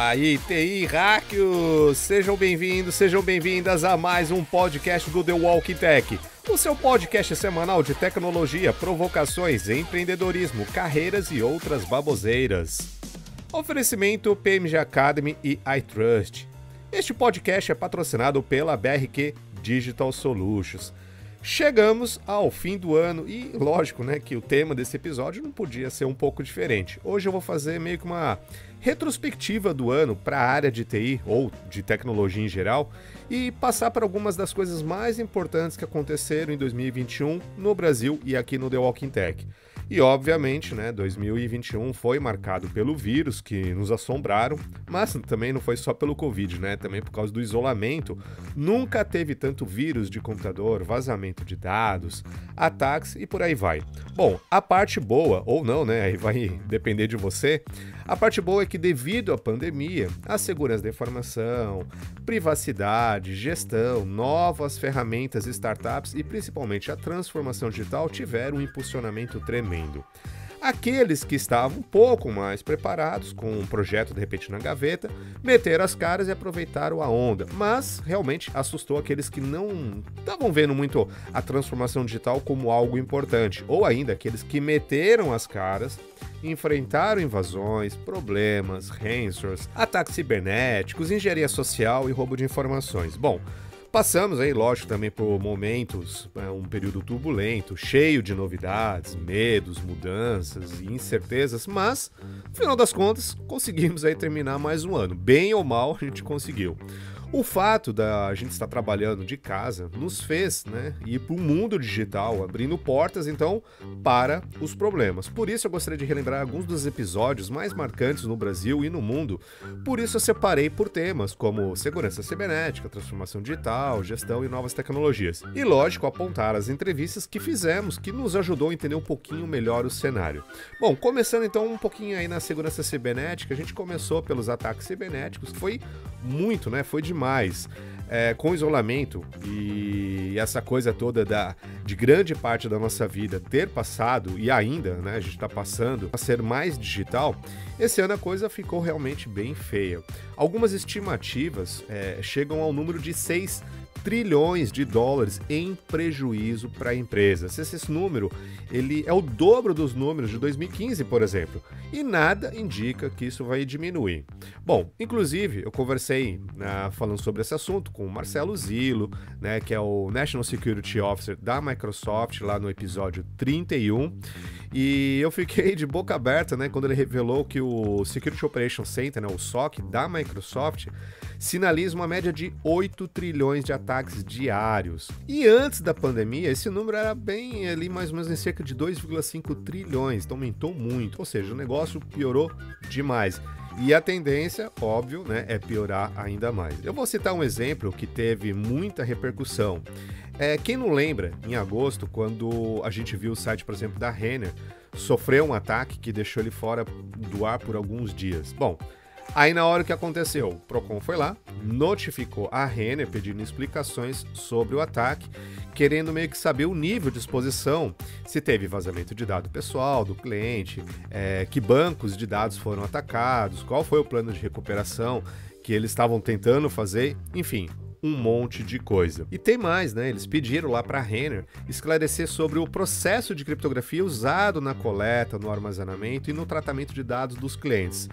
aí, TI Hackers! Sejam bem-vindos, sejam bem-vindas a mais um podcast do The Walking Tech, o seu podcast semanal de tecnologia, provocações, empreendedorismo, carreiras e outras baboseiras. Oferecimento PMG Academy e iTrust. Este podcast é patrocinado pela BRQ Digital Solutions. Chegamos ao fim do ano e, lógico, né, que o tema desse episódio não podia ser um pouco diferente. Hoje eu vou fazer meio que uma retrospectiva do ano para a área de TI ou de tecnologia em geral e passar por algumas das coisas mais importantes que aconteceram em 2021 no Brasil e aqui no The Walking Tech. E, obviamente, né, 2021 foi marcado pelo vírus que nos assombraram, mas também não foi só pelo Covid, né, também por causa do isolamento. Nunca teve tanto vírus de computador, vazamento de dados, ataques e por aí vai. Bom, a parte boa, ou não, né, aí vai depender de você, a parte boa é que devido à pandemia, a segurança da informação, privacidade, gestão, novas ferramentas e startups e principalmente a transformação digital tiveram um impulsionamento tremendo. Aqueles que estavam um pouco mais preparados, com um projeto de repente na gaveta, meteram as caras e aproveitaram a onda, mas realmente assustou aqueles que não estavam vendo muito a transformação digital como algo importante, ou ainda aqueles que meteram as caras, enfrentaram invasões, problemas, ransomwares, ataques cibernéticos, engenharia social e roubo de informações. Bom, passamos aí, lógico, também por momentos, um período turbulento, cheio de novidades, medos, mudanças e incertezas, mas, no final das contas, conseguimos aí terminar mais um ano. Bem ou mal, a gente conseguiu. O fato da gente estar trabalhando de casa nos fez, né, ir para o mundo digital, abrindo portas, então, para os problemas. Por isso eu gostaria de relembrar alguns dos episódios mais marcantes no Brasil e no mundo. Por isso eu separei por temas como segurança cibernética, transformação digital, gestão e novas tecnologias. E, lógico, apontar as entrevistas que fizemos, que nos ajudou a entender um pouquinho melhor o cenário. Bom, começando então um pouquinho aí na segurança cibernética, a gente começou pelos ataques cibernéticos, que foi muito, né, foi demais. Com o isolamento e essa coisa toda de grande parte da nossa vida ter passado e ainda, né, a gente está passando a ser mais digital, esse ano a coisa ficou realmente bem feia. Algumas estimativas chegam ao número de 6 trilhões de dólares em prejuízo para empresas. Esse número ele é o dobro dos números de 2015, por exemplo, e nada indica que isso vai diminuir. Bom, inclusive eu conversei falando sobre esse assunto com o Marcelo Zillo, né, que é o National Security Officer da Microsoft, lá no episódio 31, e eu fiquei de boca aberta, né, quando ele revelou que o Security Operations Center, né, o SOC da Microsoft, sinaliza uma média de 8 trilhões de ataques diários. E antes da pandemia, esse número era bem ali mais ou menos em cerca de 2,5 trilhões, então aumentou muito, ou seja, o negócio piorou demais. E a tendência, óbvio, né, é piorar ainda mais. Eu vou citar um exemplo que teve muita repercussão. Quem não lembra, em agosto, quando a gente viu o site, por exemplo, da Renner, sofreu um ataque que deixou ele fora do ar por alguns dias. Bom, aí na hora que aconteceu, o Procon foi lá, notificou a Renner pedindo explicações sobre o ataque, querendo meio que saber o nível de exposição, se teve vazamento de dado pessoal do cliente, que bancos de dados foram atacados, qual foi o plano de recuperação que eles estavam tentando fazer, enfim, um monte de coisa. E tem mais, né? Eles pediram lá para a Renner esclarecer sobre o processo de criptografia usado na coleta, no armazenamento e no tratamento de dados dos clientes.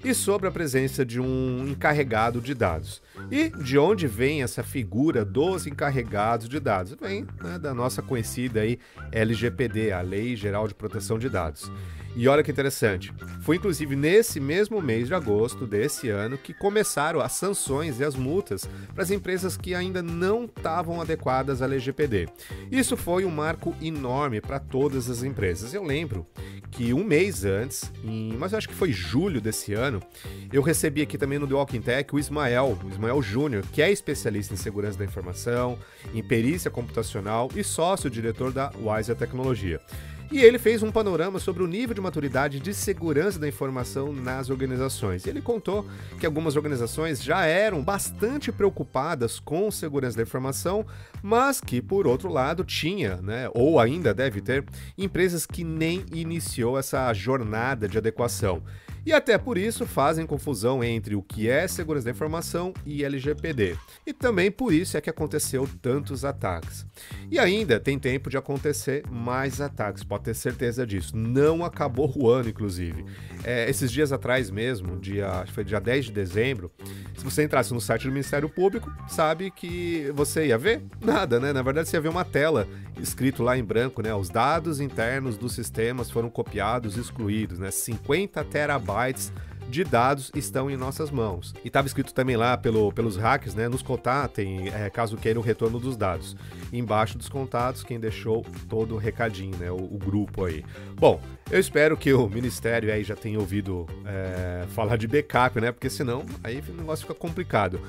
E sobre a presença de um encarregado de dados. E de onde vem essa figura dos encarregados de dados? Vem, né, da nossa conhecida aí LGPD, a Lei Geral de Proteção de Dados. E olha que interessante, foi inclusive nesse mesmo mês de agosto desse ano que começaram as sanções e as multas para as empresas que ainda não estavam adequadas à LGPD. Isso foi um marco enorme para todas as empresas. Eu lembro que um mês antes, mas eu acho que foi julho desse ano, eu recebi aqui também no The Walking Tech o Ismael Júnior, que é especialista em segurança da informação, em perícia computacional e sócio-diretor da Wiser Tecnologia. E ele fez um panorama sobre o nível de maturidade de segurança da informação nas organizações. Ele contou que algumas organizações já eram bastante preocupadas com segurança da informação, mas que, por outro lado, tinha, né, ou ainda deve ter, empresas que nem iniciou essa jornada de adequação. E até por isso fazem confusão entre o que é segurança da informação e LGPD. E também por isso é que aconteceu tantos ataques. E ainda tem tempo de acontecer mais ataques, pode ter certeza disso. Não acabou o ano, inclusive. Esses dias atrás mesmo, acho que foi dia 10 de dezembro, se você entrasse no site do Ministério Público, sabe que você ia ver nada, né? Na verdade, você ia ver uma tela escrito lá em branco, né? Os dados internos dos sistemas foram copiados e excluídos, né? 50 terabytes de dados estão em nossas mãos. E estava escrito também lá pelos hackers, né? Nos contatem, caso queiram o retorno dos dados. E embaixo dos contatos, quem deixou todo o recadinho, né? O grupo aí. Bom, eu espero que o Ministério aí já tenha ouvido falar de backup, né? Porque senão aí o negócio fica complicado.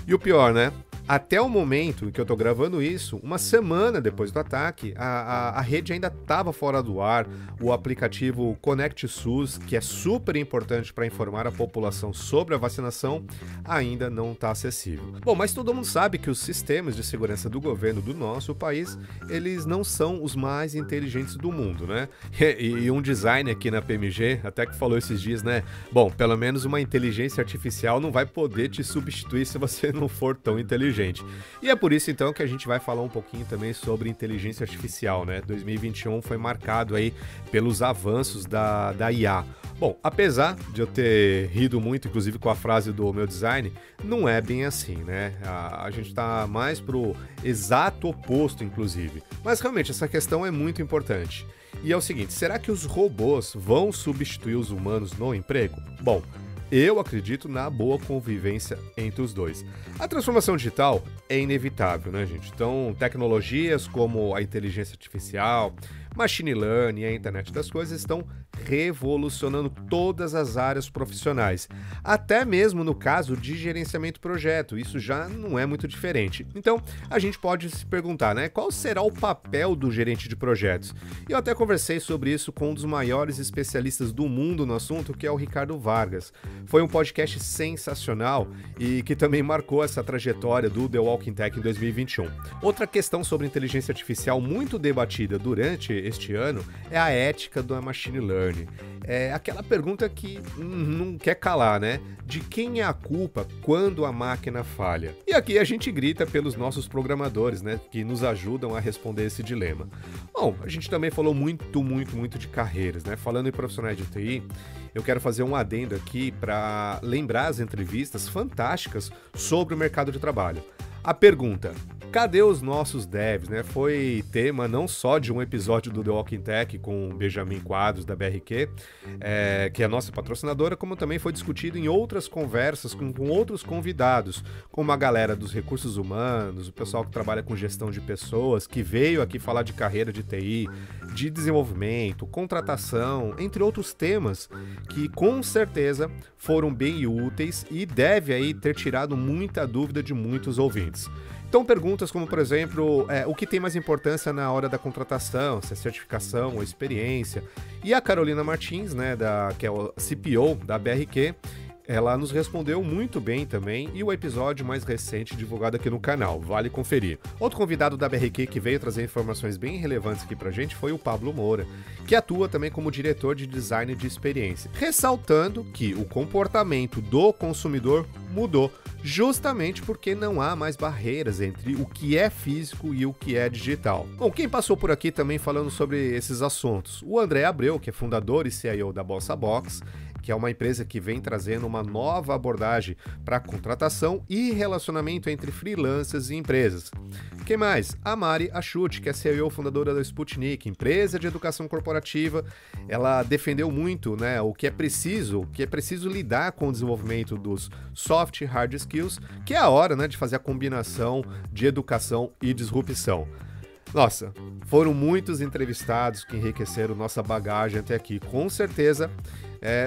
E o pior, né? Até o momento em que eu tô gravando isso, uma semana depois do ataque, a rede ainda estava fora do ar. O aplicativo Conect SUS, que é super importante para informar a população sobre a vacinação, ainda não está acessível. Bom, mas todo mundo sabe que os sistemas de segurança do governo do nosso país, eles não são os mais inteligentes do mundo, né? E um designer aqui na PMG até que falou esses dias, né? Bom, pelo menos uma inteligência artificial não vai poder te substituir se você não for tão inteligente. E é por isso então que a gente vai falar um pouquinho também sobre inteligência artificial, né? 2021 foi marcado aí pelos avanços da IA. Bom, apesar de eu ter rido muito, inclusive com a frase do meu design, não é bem assim, né? A gente tá mais pro exato oposto, inclusive. Mas realmente essa questão é muito importante. E é o seguinte, será que os robôs vão substituir os humanos no emprego? Bom, eu acredito na boa convivência entre os dois. A transformação digital é inevitável, né, gente? Então, tecnologias como a inteligência artificial, machine learning e a internet das coisas estão revolucionando todas as áreas profissionais, até mesmo no caso de gerenciamento de projeto, isso já não é muito diferente. Então, a gente pode se perguntar, né, qual será o papel do gerente de projetos? E eu até conversei sobre isso com um dos maiores especialistas do mundo no assunto, que é o Ricardo Vargas. Foi um podcast sensacional e que também marcou essa trajetória do The Walking Tech em 2021. Outra questão sobre inteligência artificial muito debatida durante este ano é a ética da machine learning. É aquela pergunta que não quer calar, né? De quem é a culpa quando a máquina falha? E aqui a gente grita pelos nossos programadores, né? Que nos ajudam a responder esse dilema. Bom, a gente também falou muito de carreiras, né? Falando em profissionais de TI, eu quero fazer um adendo aqui para lembrar as entrevistas fantásticas sobre o mercado de trabalho. A pergunta, cadê os nossos devs, né? Foi tema não só de um episódio do The Walking Tech com o Benjamin Quadros da BRQ, que é a nossa patrocinadora, como também foi discutido em outras conversas com outros convidados, como a galera dos recursos humanos, o pessoal que trabalha com gestão de pessoas, que veio aqui falar de carreira de TI, de desenvolvimento, contratação, entre outros temas que com certeza foram bem úteis e deve aí ter tirado muita dúvida de muitos ouvintes. Então perguntas como, por exemplo, o que tem mais importância na hora da contratação, se é certificação ou experiência. E a Carolina Martins, né, que é o CPO da BRQ, ela nos respondeu muito bem também, e o episódio mais recente divulgado aqui no canal, vale conferir. Outro convidado da BRQ que veio trazer informações bem relevantes aqui pra gente foi o Pablo Moura, que atua também como diretor de design de experiência, ressaltando que o comportamento do consumidor mudou, justamente porque não há mais barreiras entre o que é físico e o que é digital. Bom, quem passou por aqui também falando sobre esses assuntos? O André Abreu, que é fundador e CIO da Bossa Box, que é uma empresa que vem trazendo uma nova abordagem para contratação e relacionamento entre freelancers e empresas. Quem mais? A Mari Achute, que é CEO fundadora da Sputnik, empresa de educação corporativa. Ela defendeu muito, né, o que é preciso lidar com o desenvolvimento dos soft e hard skills, que é a hora, né, de fazer a combinação de educação e disrupção. Nossa, foram muitos entrevistados que enriqueceram nossa bagagem até aqui. Com certeza,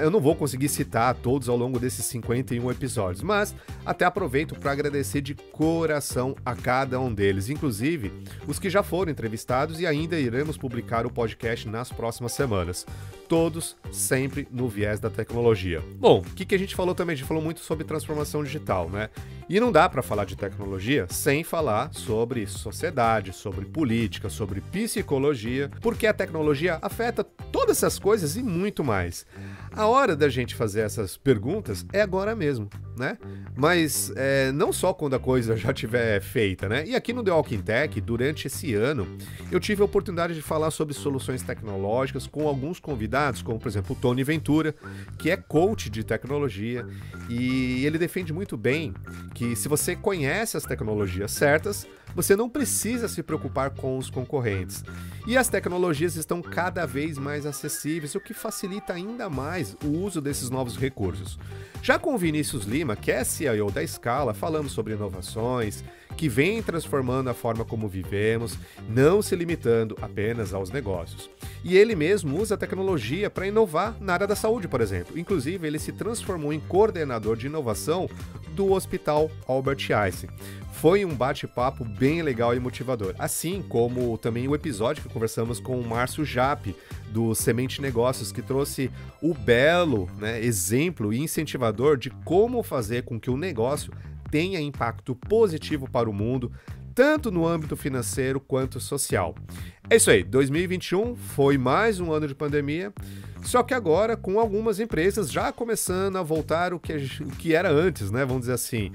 eu não vou conseguir citar todos ao longo desses 51 episódios, mas até aproveito para agradecer de coração a cada um deles, inclusive os que já foram entrevistados, e ainda iremos publicar o podcast nas próximas semanas. Todos sempre no viés da tecnologia. Bom, o que a gente falou também? A gente falou muito sobre transformação digital, né? E não dá para falar de tecnologia sem falar sobre sociedade, sobre política, sobre psicologia, porque a tecnologia afeta todas essas coisas e muito mais. A hora da gente fazer essas perguntas é agora mesmo, né? Mas não só quando a coisa já estiver feita, né? E aqui no The Walking Tech, durante esse ano, eu tive a oportunidade de falar sobre soluções tecnológicas com alguns convidados, como por exemplo o Tony Ventura, que é coach de tecnologia, e ele defende muito bem que se você conhece as tecnologias certas, você não precisa se preocupar com os concorrentes. E as tecnologias estão cada vez mais acessíveis, o que facilita ainda mais o uso desses novos recursos. Já com o Vinícius Lima, que é CIO da Scala, falamos sobre inovações, que vem transformando a forma como vivemos, não se limitando apenas aos negócios. E ele mesmo usa a tecnologia para inovar na área da saúde, por exemplo. Inclusive, ele se transformou em coordenador de inovação do Hospital Albert Einstein. Foi um bate-papo bem legal e motivador, assim como também o episódio que conversamos com o Márcio Japp, do Semente Negócios, que trouxe o belo, exemplo e incentivador de como fazer com que o negócio tenha impacto positivo para o mundo, tanto no âmbito financeiro quanto social. É isso aí, 2021 foi mais um ano de pandemia, só que agora com algumas empresas já começando a voltar o que era antes, vamos dizer assim,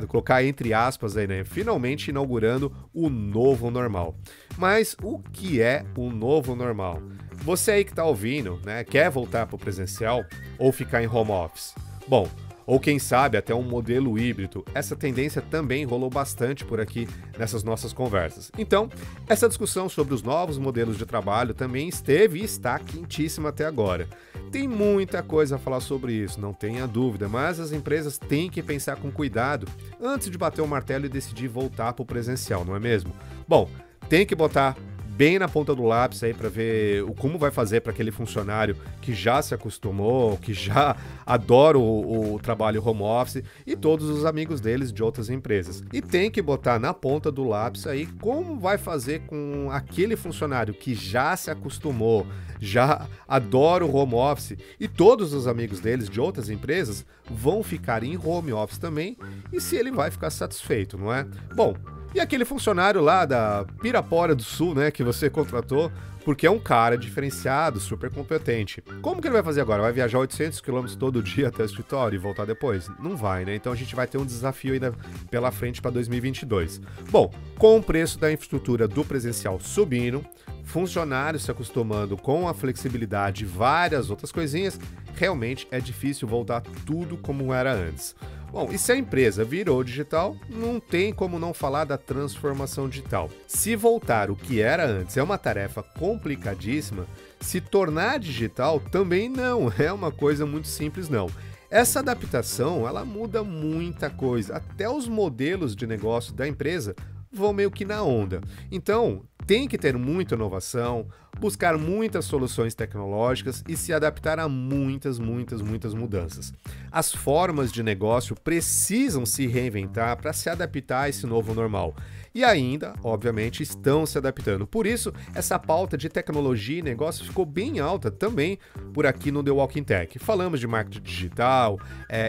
colocar entre aspas aí, finalmente inaugurando o novo normal. Mas o que é o novo normal? Você aí que está ouvindo, quer voltar para o presencial ou ficar em home office? Bom, ou quem sabe até um modelo híbrido. Essa tendência também rolou bastante por aqui nessas nossas conversas. Então, essa discussão sobre os novos modelos de trabalho também esteve e está quentíssima até agora. Tem muita coisa a falar sobre isso, não tenha dúvida, mas as empresas têm que pensar com cuidado antes de bater o martelo e decidir voltar para o presencial, não é mesmo? Bom, tem que botar bem na ponta do lápis aí para ver como vai fazer para aquele funcionário que já se acostumou, que já adora o trabalho home office e todos os amigos deles de outras empresas. E tem que botar na ponta do lápis aí como vai fazer com aquele funcionário que já se acostumou, já adora o home office e todos os amigos deles de outras empresas vão ficar em home office também e se ele vai ficar satisfeito, não é? Bom, e aquele funcionário lá da Pirapora do Sul, que você contratou, porque é um cara diferenciado, super competente. Como que ele vai fazer agora? Vai viajar 800 km todo dia até o escritório e voltar depois? Não vai, Então a gente vai ter um desafio ainda pela frente para 2022. Bom, com o preço da infraestrutura do presencial subindo, funcionários se acostumando com a flexibilidade e várias outras coisinhas, realmente é difícil voltar tudo como era antes. Bom, e se a empresa virou digital, não tem como não falar da transformação digital. Se voltar o que era antes é uma tarefa complicadíssima, se tornar digital também não é uma coisa muito simples, não. Essa adaptação, ela muda muita coisa, até os modelos de negócio da empresa vão meio que na onda. Então, tem que ter muita inovação, buscar muitas soluções tecnológicas e se adaptar a muitas mudanças. As formas de negócio precisam se reinventar para se adaptar a esse novo normal. E ainda, obviamente, estão se adaptando. Por isso, essa pauta de tecnologia e negócio ficou bem alta também por aqui no The Walking Tech. Falamos de marketing digital,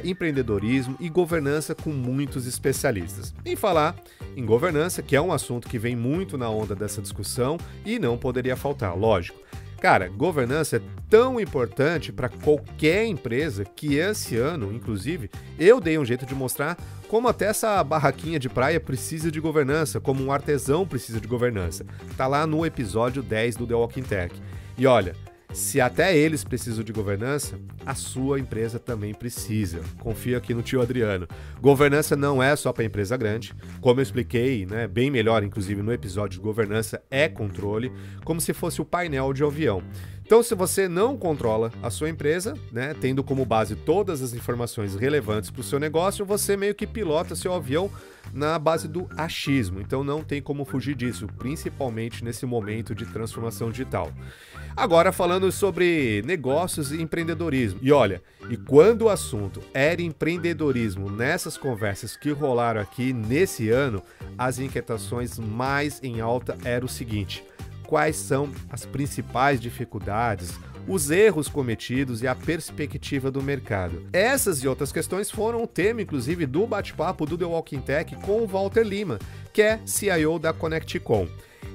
empreendedorismo e governança com muitos especialistas. Em falar em governança, que é um assunto que vem muito na onda dessa discussão e não poderia faltar, lógico. Cara, governança é tão importante para qualquer empresa que esse ano, inclusive, eu dei um jeito de mostrar como até essa barraquinha de praia precisa de governança, como um artesão precisa de governança. Tá lá no episódio 10 do The Walking Tech. E olha, se até eles precisam de governança, a sua empresa também precisa. Confia aqui no tio Adriano. Governança não é só para empresa grande. Como eu expliquei, bem melhor, inclusive no episódio de governança, é controle, como se fosse o painel de avião. Então, se você não controla a sua empresa, tendo como base todas as informações relevantes para o seu negócio, você meio que pilota seu avião na base do achismo. Então, não tem como fugir disso, principalmente nesse momento de transformação digital. Agora, falando sobre negócios e empreendedorismo. E olha, e quando o assunto era empreendedorismo nessas conversas que rolaram aqui nesse ano, as inquietações mais em alta era o seguinte: quais são as principais dificuldades, os erros cometidos e a perspectiva do mercado. Essas e outras questões foram o tema, inclusive, do bate-papo do The Walking Tech com o Walter Lima, que é CIO da ConnectCom.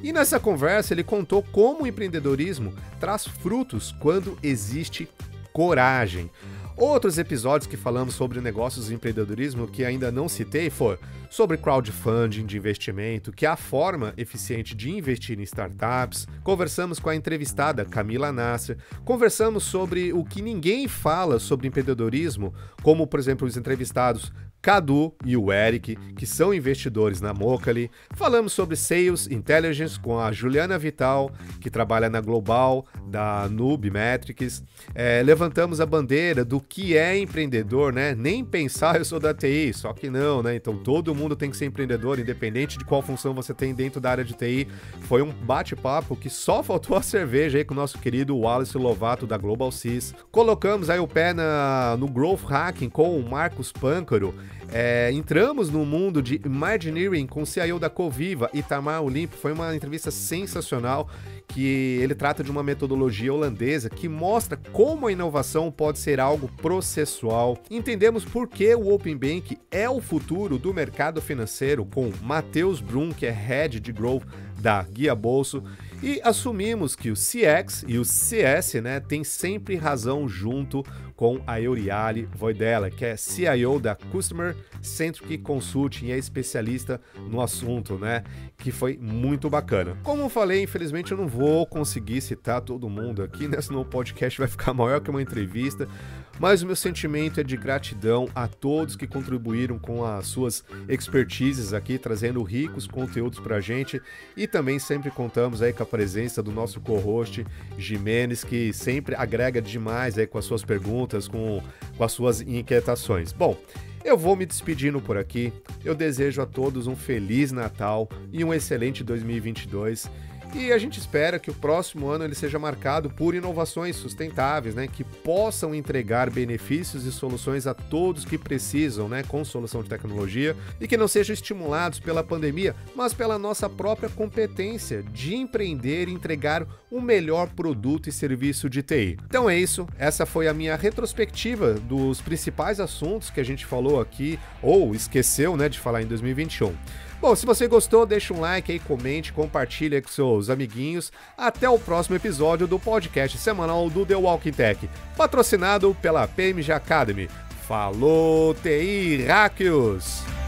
E nessa conversa ele contou como o empreendedorismo traz frutos quando existe coragem. Outros episódios que falamos sobre negócios e empreendedorismo que ainda não citei foi sobre crowdfunding de investimento, que é a forma eficiente de investir em startups. Conversamos com a entrevistada Camila Nasser, conversamos sobre o que ninguém fala sobre empreendedorismo, como, por exemplo, os entrevistados Cadu e o Eric, que são investidores na Mocali. Falamos sobre Sales Intelligence com a Juliana Vital, que trabalha na Global, da Noob Metrics. Levantamos a bandeira do que é empreendedor, né? Nem pensar, eu sou da TI, só que não, né? Então todo mundo tem que ser empreendedor, independente de qual função você tem dentro da área de TI. Foi um bate-papo que só faltou a cerveja aí com o nosso querido Wallace Lovato da Global Sys. Colocamos aí o pé no Growth Hacking com o Marcos Pâncaro. Entramos no mundo de Imagineering com o CIO da Coviva, Itamar Olimpo. Foi uma entrevista sensacional, que ele trata de uma metodologia holandesa que mostra como a inovação pode ser algo processual. Entendemos por que o Open Bank é o futuro do mercado financeiro com Matheus Brum, que é Head de Growth da Guia Bolso, e assumimos que o CX e o CS, né, tem sempre razão junto com a Euriali Voidela, que é CIO da Customer Centric Consulting e é especialista no assunto, né, que foi muito bacana. Como eu falei, infelizmente eu não vou conseguir citar todo mundo aqui, né, senão o podcast vai ficar maior que uma entrevista, mas o meu sentimento é de gratidão a todos que contribuíram com as suas expertises aqui, trazendo ricos conteúdos pra gente, e também sempre contamos aí com a presença do nosso co-host Jimenez, que sempre agrega demais aí com as suas perguntas, com as suas inquietações. Bom, eu vou me despedindo por aqui, eu desejo a todos um Feliz Natal e um excelente 2022, e a gente espera que o próximo ano ele seja marcado por inovações sustentáveis, né, que possam entregar benefícios e soluções a todos que precisam, né, com solução de tecnologia, e que não sejam estimulados pela pandemia, mas pela nossa própria competência de empreender e entregar o melhor produto e serviço de TI. Então é isso, essa foi a minha retrospectiva dos principais assuntos que a gente falou aqui, ou esqueceu, né, de falar em 2021. Bom, se você gostou, deixa um like aí, comente, compartilha com seus amiguinhos. Até o próximo episódio do podcast semanal do The Walking Tech, patrocinado pela PMG Academy. Falou, TI Hackers!